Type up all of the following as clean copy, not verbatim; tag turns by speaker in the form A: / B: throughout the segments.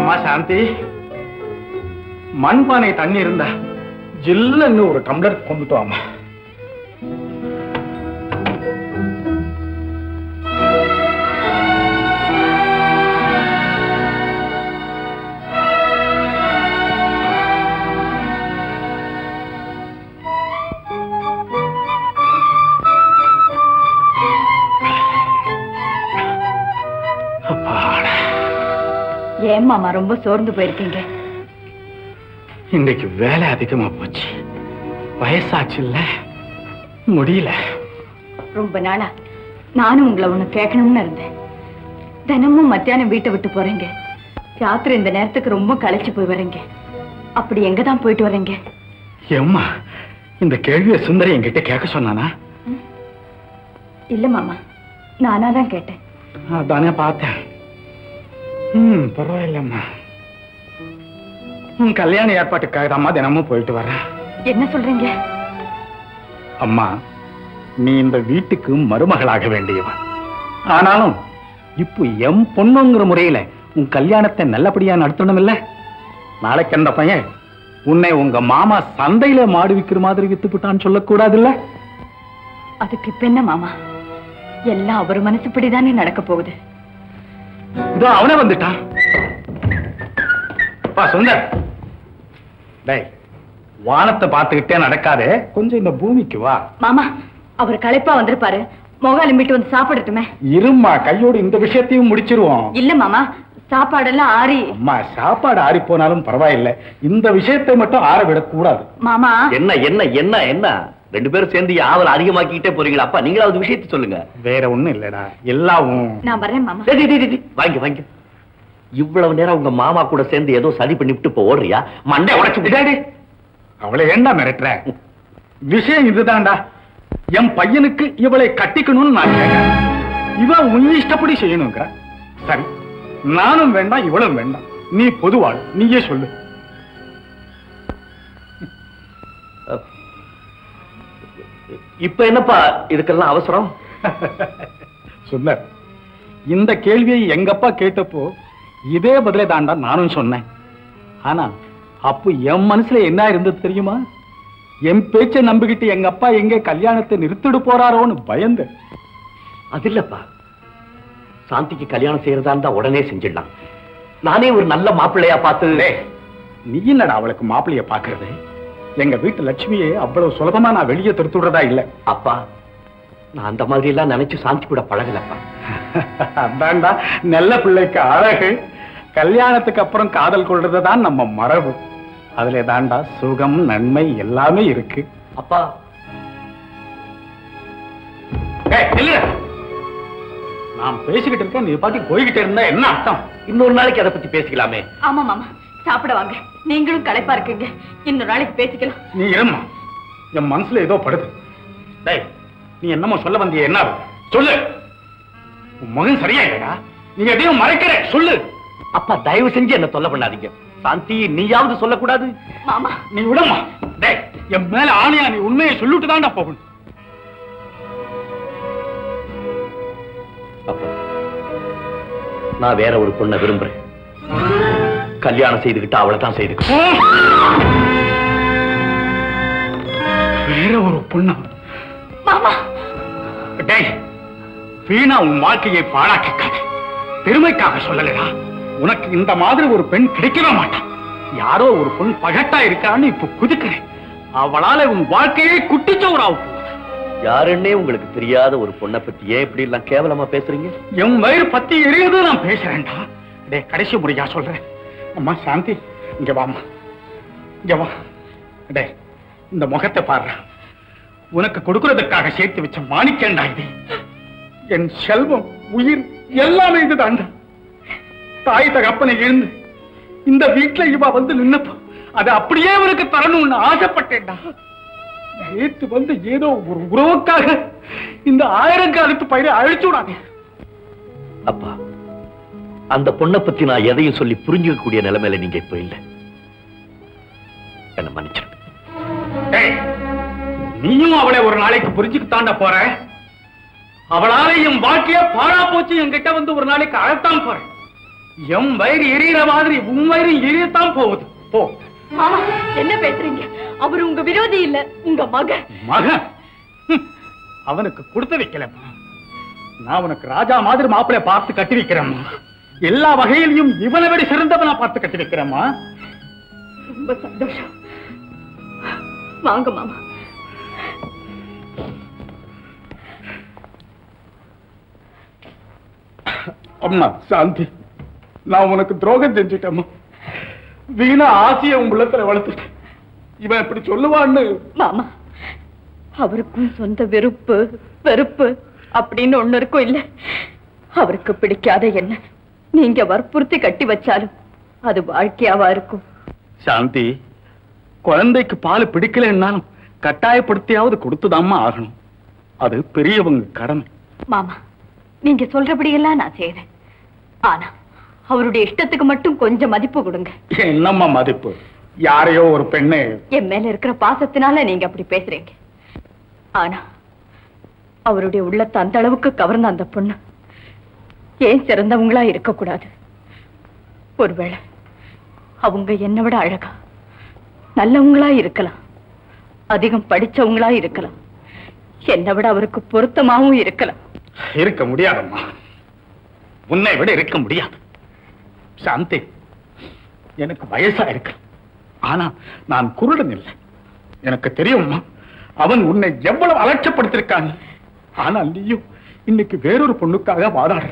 A: அம்மா சாந்தி, மண்பானை தண்ணி இருந்தா ஜில்லுன்னு ஒரு டம்ளர் கொண்டுட்டு வாமா.
B: ஏன் மாமா ரொம்ப சோர்ந்து போயிருக்கீங்க?
A: இன்னைக்கு வேலை அதிகமா போச்சு, வயசாச்சு இல்ல, முடியல.
B: ரொம்ப நாளா நானும் உங்களை ஒண்ணு கேட்கணும்னு இருந்தேன். தினமும் மத்தியானம் வீட்டை விட்டு போறீங்க, ராத்திரி இந்த நேரத்துக்கு ரொம்ப களைச்சு போய் வரீங்க. அப்படி எங்கதான் போயிட்டு வரீங்க?
A: ஏம்மா, இந்த கேள்வியை சுந்தரி என்கிட்ட கேட்க சொன்னானா?
B: இல்ல மாமா, நானாதான் கேட்டேன்.
A: அதானே பார்த்தேன். பரவாயில்லம்மா, உன் கல்யாண ஏற்பாட்டுக்காக அம்மா தினமும் போயிட்டு வரேன்.
B: என்ன சொல்றீங்க?
A: அம்மா, நீ இந்த வீட்டுக்கு மருமகளாக வேண்டியவன். ஆனாலும் இப்போ எம் பொண்ணுங்கிற முறையில உன் கல்யாணத்தை நல்லபடியா நடத்தணும் இல்ல? நாளைக்கு அந்த பையன் உன்னை உங்க மாமா சந்தையில மாடு விக்கிற மாதிரி வித்துப்புட்டான்னு சொல்லக்கூடாது இல்ல?
B: அதுக்கு இப்ப என்ன மாமா, எல்லாம் அவர் மனசுப்படிதானே நடக்க போகுது.
A: இதோ அவனே வந்துட்டான். சுந்தர், வானத்தை பார்த்துக்கிட்டே நடக்காதே, கொஞ்சம் இந்த பூமிக்கு வா.
B: மாமா, அவர் களைப்பா வந்திருப்பாரு, மொகாலிம்பிட்டு வந்து சாப்பிடட்டுமே.
A: இருமா, கையோடு இந்த விஷயத்தையும் முடிச்சிருவோம்.
B: இல்ல மாமா, சாப்பாடெல்லாம் ஆறி.
A: அம்மா, சாப்பாடு ஆறி போனாலும் பரவாயில்லை, இந்த விஷயத்தை மட்டும் ஆற விடக்கூடாது.
B: மாமா,
C: என்ன என்ன என்ன என்ன ரெண்டு பேரும் சேர்ந்து ஆவல் அதிகமாக்கிட்டே போறீங்களா? அப்பா, நீங்களாவது விஷயத்தை சொல்லுங்க.
A: வேற ஒண்ணும் இல்லடா, எல்லாம்
B: நான் வரேன் மாமா.
C: வாங்க வாங்க. இவ்வளவு நேரம் உங்க மாமா கூட சேர்ந்து ஏதோ சதி பண்ணிவிட்டு இப்ப ஓடுறியா? மண்டை உடைச்சு.
A: அவளை ஏண்டா மிரட்டுற? விஷயம் இதுதான்டா, என் பையனுக்கு இவளை கட்டிக்கணும்னு நான் கேட்கிறேன். இவன் உன் இஷ்டப்படி செய்யணுங்கிற. சரி, நானும் வேண்டாம், இவளும் வேண்டாம். நீ பொதுவாள், நீயே சொல்லு.
C: இப்ப என்னப்பா இதுக்கெல்லாம் அவசரம்?
A: சுந்தர், இந்த கேள்வியை எங்கப்பா கேட்டப்போ இதே பதிலே தாண்டா நானும் சொன்னேன். ஆனா அப்போ என் மனசுல என்ன இருந்தது தெரியுமா? என் பேச்சை நம்பிக்கிட்டு எங்க அப்பா எங்க கல்யாணத்தை நிறுத்திடு போறாரோன்னு பயந்து.
C: அது இல்லப்பா, சாந்திக்கு கல்யாணம் செய்யறதா இருந்தா உடனே செஞ்சிடலாம். நானே ஒரு நல்ல மாப்பிள்ளையா பார்த்து.
A: நீ என்னடா அவளுக்கு மாப்பிள்ளைய பாக்குறது? எங்க வீட்டு லட்சுமியே அவ்வளவு சுலபமா நான் வெளியே திருத்துடுறதா இல்ல.
C: அப்பா, நான் அந்த மாதிரி எல்லாம் நினைச்சு சாந்தி கூட பழகலப்பா.
A: அதான்டா நல்ல பிள்ளைக்கு அழகு. கல்யாணத்துக்கு அப்புறம் காதல் கொள்றதுதான் நம்ம மரபு. அதுல தாண்டா சுகம், நன்மை எல்லாமே இருக்கு.
C: அப்பா,
A: நான் பேசிக்கிட்டு இருக்கேன், நீ பாட்டி போய்கிட்டே இருந்தா என்ன அர்த்தம்?
C: இன்னொரு நாளைக்கு அதை பத்தி பேசிக்கலாமே.
B: ஆமா மாமா, சாப்பிட வாங்க. நீங்களும் களைப்பா இருக்கீங்க, இன்னொரு நாளைக்கு பேசிக்கலாம்.
A: நீ இருமா, என் மனசுல ஏதோ படுது. நீ என்னமோ சொல்ல வந்திய, என்ன சொல்லு. உன் மகன் சரியா இல்லையா? நீங்க எதையும் மறைக்கிற, சொல்லு.
C: அப்பா, தயவு செஞ்சு என்ன தொல்லை பண்ணாதீங்க. சாந்தி, நீயாவது சொல்லக்கூடாது?
B: மாமா,
A: நீ விடமா. என் மேல ஆணையா, நீ உண்மையை சொல்லிட்டு தான்டா போகணும்.
C: அப்பா, நான் வேற ஒரு பொண்ணை விரும்புறேன். கல்யாணம் செய்துகிட்டு அவளை தான் செய்து.
A: வேற ஒரு பொண்ணா?
B: மாமா,
A: வீணா உன் வாழ்க்கையை பாழாக்கிக்காத. பெருமைக்காக சொல்லலடா. உனக்கு இந்த மாதிரி ஒரு பெண் கிடைக்கவே மாட்டான். யாரோ ஒரு பொண்ணு பகட்டா இருக்கான்னு இப்ப குதிக்கிறேன். அவளால உன் வாழ்க்கையை குட்டிச்சோறாவும்.
C: யாருன்னே உங்களுக்கு தெரியாத ஒரு பொண்ணை பத்தி ஏன் இப்படி எல்லாம் கேவலமா பேசுறீங்க?
A: என் வயிறு பத்தி எரியுது நான் பேசுறேன்டா. கடைசி முறையா சொல்றேன். அம்மா சாந்தி, இங்க வாமா, இங்க வா. இந்த முகத்தை பாரு. உனக்கு கொடுக்கறதுக்காக சேர்த்து வச்ச மாணிக்கண்டா இது. என் செல்வம், உயிர் எல்லாமே இதுதாண்டா. தாய் தகப்பனை இழந்து இந்த வீட்டுல இவ வந்து நின்னப்போ அதை அப்படியே அவருக்கு தரணும்னு ஆசைப்பட்டேன்டா. நேற்று வந்து ஏதோ ஒரு உறவுக்காக இந்த 1000 காலத்து பயிரை அழிச்சு விடாங்க.
C: அப்பா, அந்த பொண்ணை பத்தி நான் எதையும் சொல்லி புரிஞ்சுக்கக்கூடிய நிலைமையில நீங்க இப்ப இல்ல. என்ன மன்னிச்சிருங்க.
A: நீயும் அவளை ஒரு நாளைக்கு புரிஞ்சுக்கு தாண்ட போற. அவளால என் வாழ்க்கைய பாழா போச்சு. என்கிட்ட வந்து ஒரு நாளைக்கு அழத்தான் போறேன். எம் வயிறு எரியிற மாதிரி உன் வயிறு எரியத்தான் போகுது. போ.
B: மாமா என்ன பேசுறீங்க? அவர் உங்க விரோதி இல்ல, உங்க மகன்.
A: மகன்? அவனுக்கு கொடுத்து வைக்கலம்மா. நான் உனக்கு ராஜா மாதிரி மாப்பிள்ளை பார்த்து கட்டி வைக்கிறேம்மா. எல்லா வகையிலையும் இவனை விட சிறந்தவனா பார்த்து கட்டி வைக்கிறேம்மா.
B: ரொம்ப சந்தோஷம். வாங்க மாமா.
A: அம்மா சாந்தி, நான் உனக்கு துரோகம் செஞ்சுட்டேம்மா. வீணா ஆசைய உன் உள்ளத்துல வளர்த்துட்டேன். இவன் இப்படி சொல்லுவான்னு.
B: மாமா, அவருக்கும் சொந்த வெறுப்பு வெறுப்பு அப்படின்னு ஒண்ணு இருக்கும் இல்ல. அவருக்கு பிடிக்காத என்ன நீங்க வற்புறுத்தி கட்டி வச்சாலும் அது வாழ்க்கையாவா இருக்கும்?
A: சாந்தி, குழந்தைக்கு பால் பிடிக்கலன்னாலும் கட்டாயப்படுத்தியாவது கொடுத்துதாம்மா ஆகணும். அது பெரியவங்க கடமை.
B: மாமா, நீங்க சொல்றபடியெல்லாம் நான் செய்யறேன். ஆனா அவருடைய இஷ்டத்துக்கு மட்டும் கொஞ்சம் மதிப்பு கொடுங்க.
A: என்னம்மா மதிப்பு? யாரையோ ஒரு பெண்ணு.
B: என் மேல இருக்கிற பாசத்தினால நீங்க அப்படி பேசுறீங்க. ஆனா அவருடைய உள்ளத்தை அந்த அளவுக்கு கவர்ந்த அந்த பொண்ணு ஏன் சிறந்தவங்களா இருக்கக்கூடாது? ஒருவேளை அவங்க என்னை விட அழகா நல்லவங்களா இருக்கலாம், அதிகம் படிச்சவங்களா இருக்கலாம், என்னை விட அவருக்கு பொருத்தமாவும் இருக்கலாம்.
A: இருக்க முடியாதம்மா, உன்னை விட இருக்க முடியாது. சாந்தி, எனக்கு வயசா இருக்கு, ஆனா நான் குருடன் இல்லை. எனக்கு தெரியும்மா, அவன் உன்னை எவ்வளவு அலட்சப்படுத்திருக்காங்க. ஆனா நீயும் இன்னைக்கு வேறொரு பொண்ணுக்காக வாதாடுற.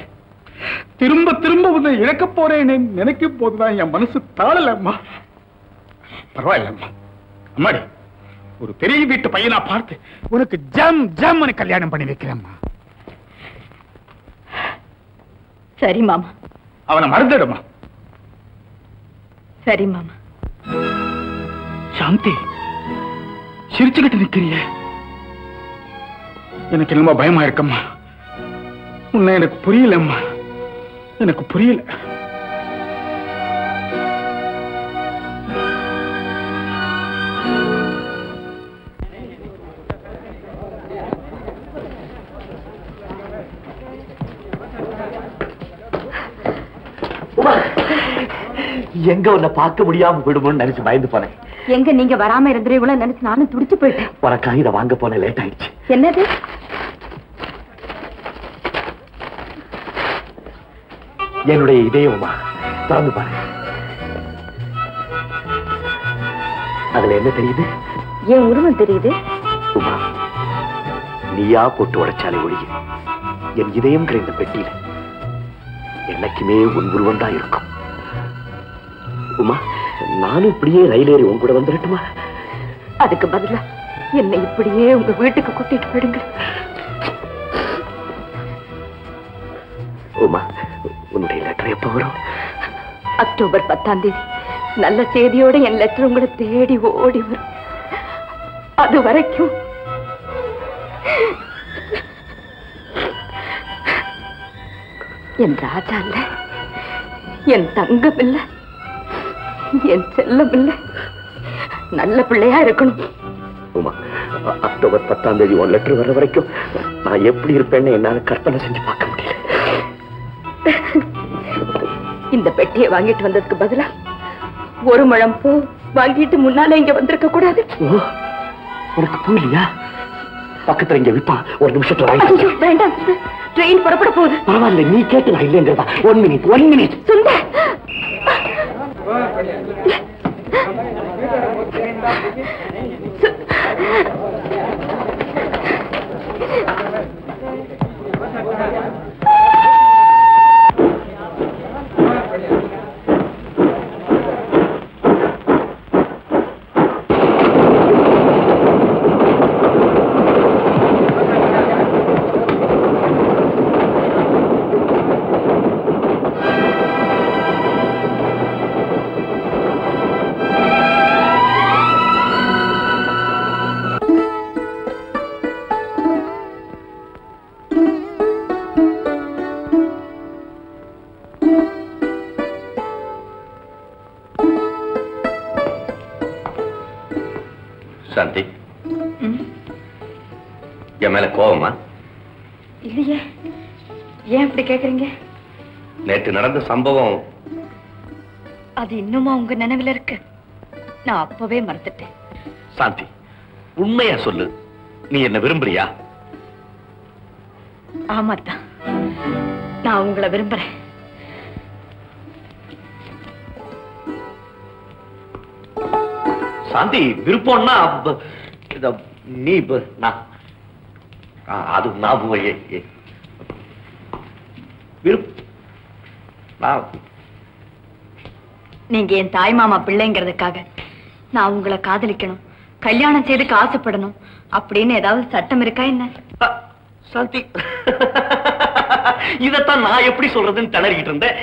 A: திரும்ப திரும்ப உன்னை இழக்க போறேன்னு நினைக்கும் போதுதான் என் மனசு தாழலம்மா. பரவாயில்லம்மா, அம்மாடி, ஒரு பெரிய வீட்டு பையனா பார்த்து உனக்கு ஜம் ஜம் கல்யாணம் பண்ணி வைக்கிறேம்மா.
B: சரி மாமா.
A: அவனை மறந்துடுமா?
B: சரி மாமா.
A: சாந்தி, சிரிச்சுக்கிட்டு நிக்கிறிய? எனக்கு என்னமோ பயமா இருக்கம்மா. உன்னை எனக்கு புரியலம்மா, எனக்கு புரியல.
C: எங்க உன்னை பார்க்க முடியாம விடுமோன்னு நினைச்சு பயந்து போனேன்.
B: எங்க நீங்க வராம இருந்துருவீங்களோ நினைச்சு நானும் துடிச்சு போயிட்டேன்.
C: உனக்காக இதை வாங்க போன லேட் ஆயிடுச்சு.
B: என்னது?
C: என்னுடைய இதயமா திறந்து பாரு. அதுல என்ன தெரியுது?
B: என் உருவம் தெரியுது.
C: உமா, நீயா போட்டு உடைச்சாலே ஒழிய என் இதயம்ங்கிற இந்த பெட்டியில என்னைக்குமே உன் உருவம் தான் இருக்கும். உமா, நானும் இப்படியே ரயில் ஏறி உன் கூட வந்துடட்டுமா?
B: அதுக்கு பதிலா என்னை இப்படியே உங்க வீட்டுக்கு கூட்டிட்டு போயிடுங்க.
C: உமா, உன்னுடைய லெட்டர் எப்ப வரும்?
B: அக்டோபர் 10ஆம் தேதி நல்ல செய்தியோட என் லெட்டர் உங்களை தேடி ஓடி வரும். அது வரைக்கும் என் ராஜா இல்ல, என் தங்கம் இல்ல, என் செல்லம் இல்ல, நல்ல பிள்ளையா இருக்கணும்.
C: உமா, அக்டோபர் 10ஆம் தேதி உன் லெட்டர் வர வரைக்கும் நான் எப்படி இருப்பேன்னு என்னால கற்பனை செஞ்சு பார்க்க முடியல.
B: இந்த பெட்டியை வாங்கிட்டு வந்ததுக்கு பதிலா ஒரு முழம் பூ வாங்கிட்டு முன்னாலே இங்க வந்திருக்க கூடாது.
C: உனக்கு பூ இல்லையா? பக்கத்துல இங்க விப்பான், ஒரு நிமிஷத்துல
B: வேண்டாம், ட்ரெயின் புறப்பட போகுது.
C: பரவாயில்ல, நீ கேட்டு நான் இல்லைங்கிறதா. 1 மினிட்.
B: சுந்தர்,
C: சாந்தி, என் மேல கோவமா?
B: இல்லையே. ஏன் இப்படி கேக்குறீங்க?
C: நேற்று நடந்த சம்பவம்
B: அது இன்னுமா உங்க நினைவுல இருக்கு? நான் அப்பவே மறந்துட்டேன்.
C: சாந்தி, உண்மையா சொல்லு, நீ என்ன விரும்புறியா?
B: ஆமாத்தான், நான் உங்களை விரும்புறேன்.
C: சாந்தி, விருப்பம்னா நீ அது நான்
B: நீங்க என் தாய் மாமா பிள்ளைங்கிறதுக்காக நான் உங்களை காதலிக்கணும், கல்யாணம் செய்துக்கு ஆசைப்படணும் அப்படின்னு ஏதாவது சட்டம் இருக்கா என்ன?
C: சாந்தி, இதத்தான் நான் எப்படி சொல்றதுன்னு திணறிக்கிட்டு இருந்தேன்.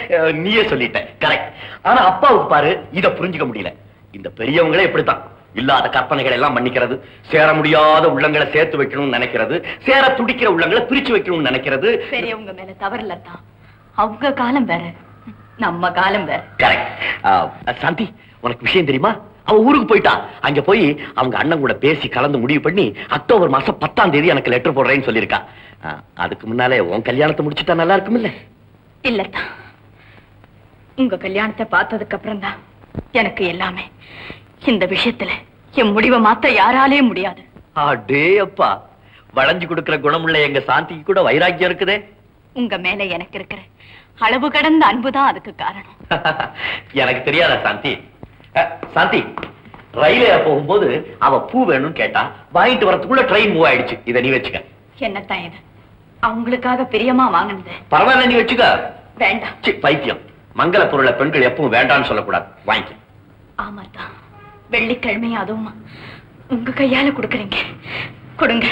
C: நீயே சொல்லிட்ட, கரெக்ட். ஆனா அப்பாவுக்கு பாரு, இத புரிஞ்சுக்க முடியல. இந்த பெரியவங்களே இப்படித்தான், இல்லாத கற்பனைகள் எல்லாம் மன்னிக்கிறது, சேர முடியாத உள்ளங்களை சேர்த்து வைக்கணும்னு நினைக்கிறது, சேர துடிக்கிற உள்ளங்களை பிரிச்சு வைக்கணும்னு நினைக்கிறது.
B: பெரியவங்க மேல தவறில்ல தான், அவங்க காலம் வேற, நம்ம காலம் வேற.
C: கரெக்ட். சாந்தி, உனக்கு விஷயம் தெரியுமா? அவ ஊருக்கு போயிட்டா. அங்க போய் அவங்க அண்ணன் கூட பேசி கலந்து முடிவு பண்ணி அக்டோபர் மாசம் 10ஆம் தேதி எனக்கு லெட்டர் போடுறேன்னு சொல்லியிருக்கா. அதுக்கு முன்னாலே உன் கல்யாணத்தை முடிச்சுட்டா நல்லா இருக்கும் இல்ல?
B: இல்லத்தான், உங்க கல்யாணத்தை பார்த்ததுக்கு அப்புறம் தான் எனக்கு எல்லாமே. இந்த விஷயத்துல என் முடிவை மாத்த யாராலே முடியாது.
C: அடே அப்பா, வளைஞ்சு கொடுக்கிற குணமுள்ள எங்க சாந்திக்கு கூட வைராக்கியம் இருக்குதே.
B: உங்க மேல எனக்கு இருக்கிற அளவு கடந்த அன்புதான் அதுக்கு காரணம்.
C: எனக்கு தெரியாதா சாந்தி? சாந்தி, ரயில போகும்போது அவ பூ வேணும்னு கேட்டா, வாங்கிட்டு வரதுக்குள்ள ட்ரெயின் மூவ் ஆயிடுச்சு. இத நீ வச்சுக்க.
B: என்னத்தான் இது, அவங்களுக்காக பிரியமா வாங்கினது.
C: பரவாயில்ல, நீ வச்சுக்க.
B: வேண்டாம்.
C: பைத்தியம், மங்கள பொருளை பெண்கள் எப்பவும் வேண்டாம்னு சொல்லக்கூடாது. வாங்கிக்க.
B: ஆமாத்தான், வெள்ளிக்கிழமை அதுவும் உங்க கையால கொடுக்குறீங்க, கொடுங்க.